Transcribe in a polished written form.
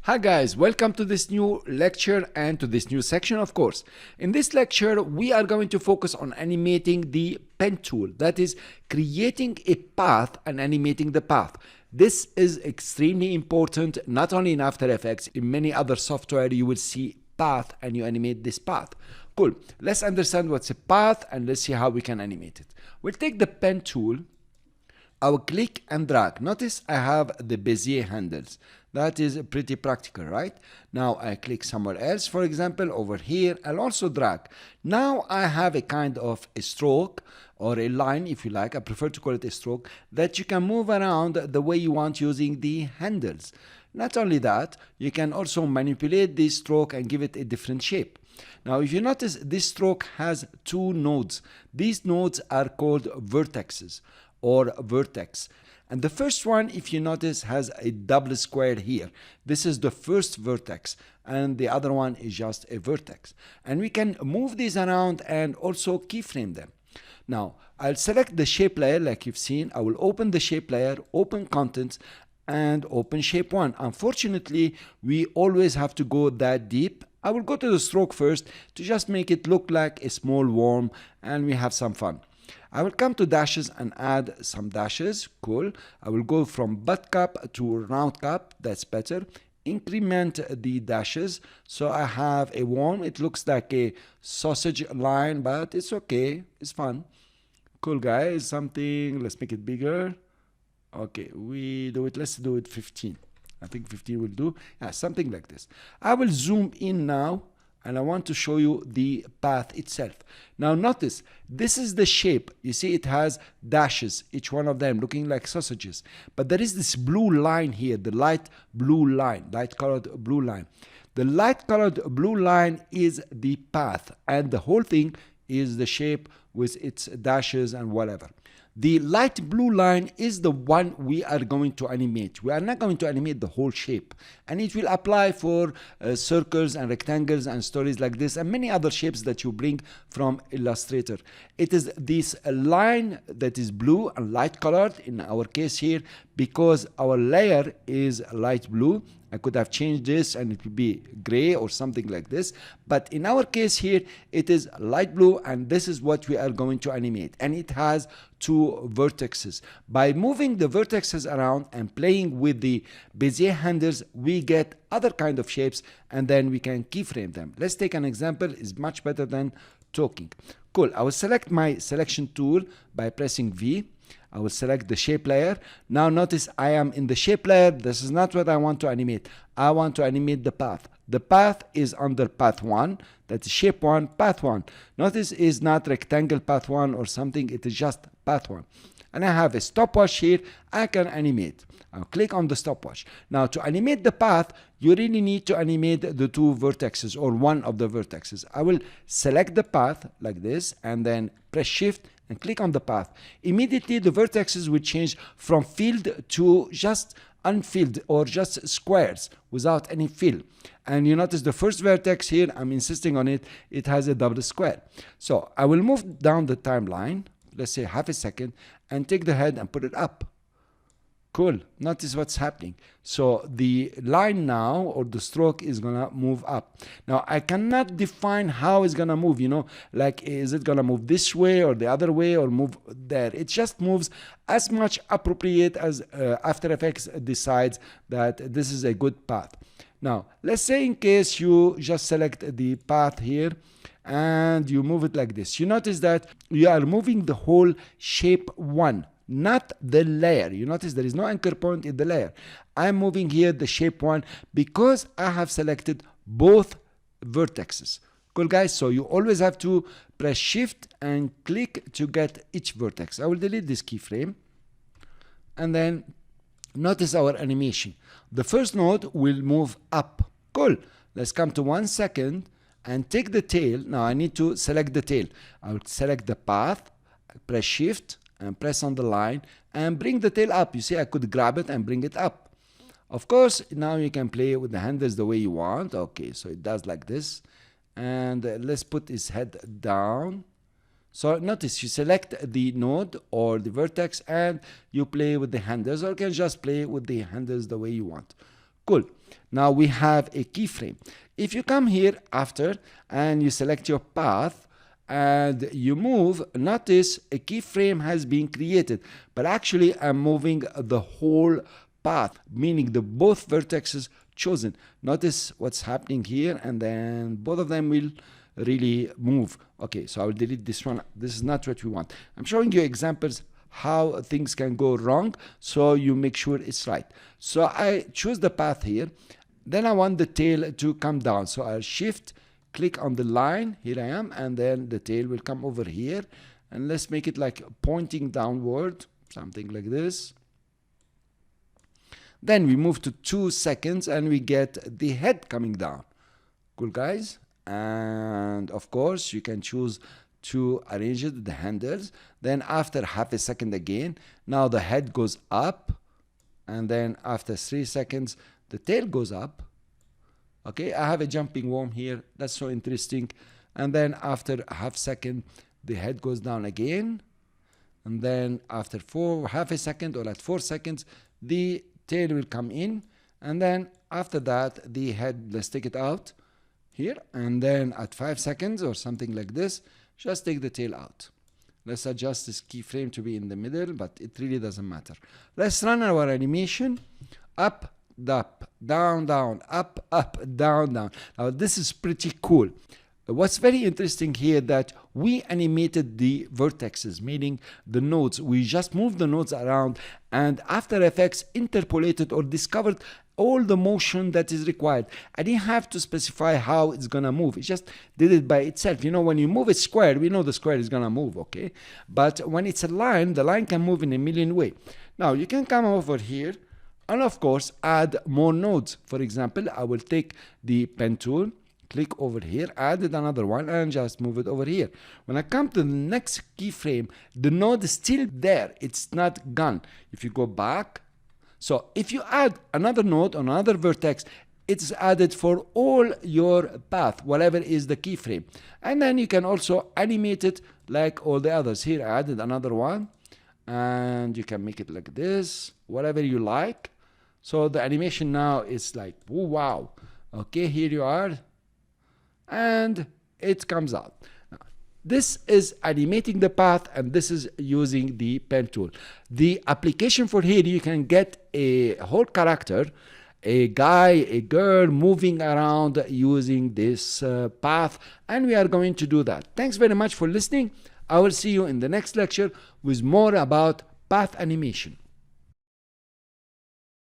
Hi guys, welcome to this new lecture and to this new section, of course. In this lecture, we are going to focus on animating the pen tool, that is creating a path and animating the path. This is extremely important, not only in After Effects, in many other software you will see path and you animate this path. Cool, let's understand what's a path and let's see how we can animate it. We'll take the pen tool. I will click and drag. Notice I have the Bezier handles. That is pretty practical, right? Now I click somewhere else, for example, over here. I'll also drag. Now I have a kind of a stroke or a line, if you like. I prefer to call it a stroke, that you can move around the way you want using the handles. Not only that, you can also manipulate this stroke and give it a different shape. Now, if you notice, this stroke has two nodes. These nodes are called vertexes or vertex. And the first one, if you notice, has a double square here. This is the first vertex, and the other one is just a vertex. And we can move these around and also keyframe them. Now, I'll select the shape layer like you've seen. I will open the shape layer, open contents, and open shape 1. Unfortunately, we always have to go that deep. I will go to the stroke first to just make it look like a small worm, and we have some fun. I will come to dashes and add some dashes. Cool. I will go from butt cap to round cap. That's better. Increment the dashes. So I have a worm. It looks like a sausage line, but it's okay. It's fun. Cool, guys. Something. Let's make it bigger. Okay, let's do it 15. I think 15 will do. Yeah, something like this. I will zoom in now. And I want to show you the path itself. Now notice, this is the shape. You see it has dashes, each one of them looking like sausages. But there is this blue line here, the light blue line, light colored blue line. The light colored blue line is the path, and the whole thing is the shape with its dashes and whatever. The light blue line is the one we are going to animate. We are not going to animate the whole shape, and it will apply for circles and rectangles and stories like this and many other shapes that you bring from Illustrator. It is this line that is blue and light colored in our case here because our layer is light blue. I could have changed this and it would be gray or something like this. But in our case here, it is light blue, and this is what we are going to animate. And it has two vertices. By moving the vertices around and playing with the Bezier handles, we get other kind of shapes, and then we can keyframe them. Let's take an example. It's much better than talking. Cool. I will select my selection tool by pressing V. I will select the shape layer. Now notice I am in the shape layer. This is not what I want to animate. I want to animate the path. The path is under path 1. That's shape 1, path 1. Notice is not rectangle path 1 or something. It is just path 1. And I have a stopwatch here. I can animate. I'll click on the stopwatch. Now to animate the path, you really need to animate the two vertices or one of the vertices. I will select the path like this and then press shift and click on the path. Immediately the vertices will change from filled to just unfilled or just squares without any fill. And you notice the first vertex here, I'm insisting on it, it has a double square. So I will move down the timeline, let's say half a second, and take the head and put it up. Cool. Notice what's happening. So the line now, or the stroke, is gonna move up. Now I cannot define how it's gonna move, like is it gonna move this way or the other way or move there. It just moves as much appropriate as After Effects decides that this is a good path. Now let's say in case you just select the path here and you move it like this. You notice that you are moving the whole shape 1. Not the layer. You notice there is no anchor point in the layer. I'm moving here the shape 1 because I have selected both vertexes. Cool, guys. So you always have to press shift and click to get each vertex. I will delete this keyframe, and then notice our animation. The first node will move up. Cool. Let's come to 1 second and take the tail. Now I need to select the tail. I will select the path, press shift, and press on the line and bring the tail up. You see, I could grab it and bring it up. Of course, now you can play with the handles the way you want. Okay, so it does like this. And let's put his head down. So notice you select the node or the vertex and you play with the handles, or you can just play with the handles the way you want. Cool. Now we have a keyframe. If you come here after and you select your path and you move, notice a keyframe has been created, but actually I'm moving the whole path, meaning the both vertices chosen. Notice what's happening here, and then both of them will really move. Okay, so I will delete this one. This is not what we want. I'm showing you examples how things can go wrong, so you make sure it's right. So I choose the path here. Then I want the tail to come down. So I'll shift, click on the line. Here I am, and then the tail will come over here. And let's make it like pointing downward, something like this. Then we move to 2 seconds and we get the head coming down. Cool, guys. And of course, you can choose to arrange it, the handles. Then after half a second again, now the head goes up. And then after 3 seconds, the tail goes up. Okay, I have a jumping worm here. That's so interesting. And then after a half second, the head goes down again. And then after half a second or at 4 seconds, the tail will come in. And then after that, the head, let's take it out here. And then at 5 seconds or something like this, just take the tail out. Let's adjust this keyframe to be in the middle, but it really doesn't matter. Let's run our animation. Up, up, down, down, up, up, down, down. Now this is pretty cool. What's very interesting here that we animated the vertexes, meaning the nodes. We just moved the nodes around, and After Effects interpolated or discovered all the motion that is required. I didn't have to specify how it's gonna move. It just did it by itself. You know, when you move a square, we know the square is gonna move, okay? But when it's a line, the line can move in a million ways. Now you can come over here and of course add more nodes. For example, I will take the pen tool, click over here, added another one, and just move it over here. When I come to the next keyframe, the node is still there. It's not gone. If you go back, so if you add another node on another vertex, it's added for all your path, whatever is the keyframe. And then you can also animate it like all the others. Here I added another one, and you can make it like this, whatever you like. So the animation now is like, oh, wow. Okay, here you are. And it comes out. Now, this is animating the path, and this is using the pen tool. The application for here, you can get a whole character, a guy, a girl moving around using this path, and we are going to do that. Thanks very much for listening. I will see you in the next lecture with more about path animation.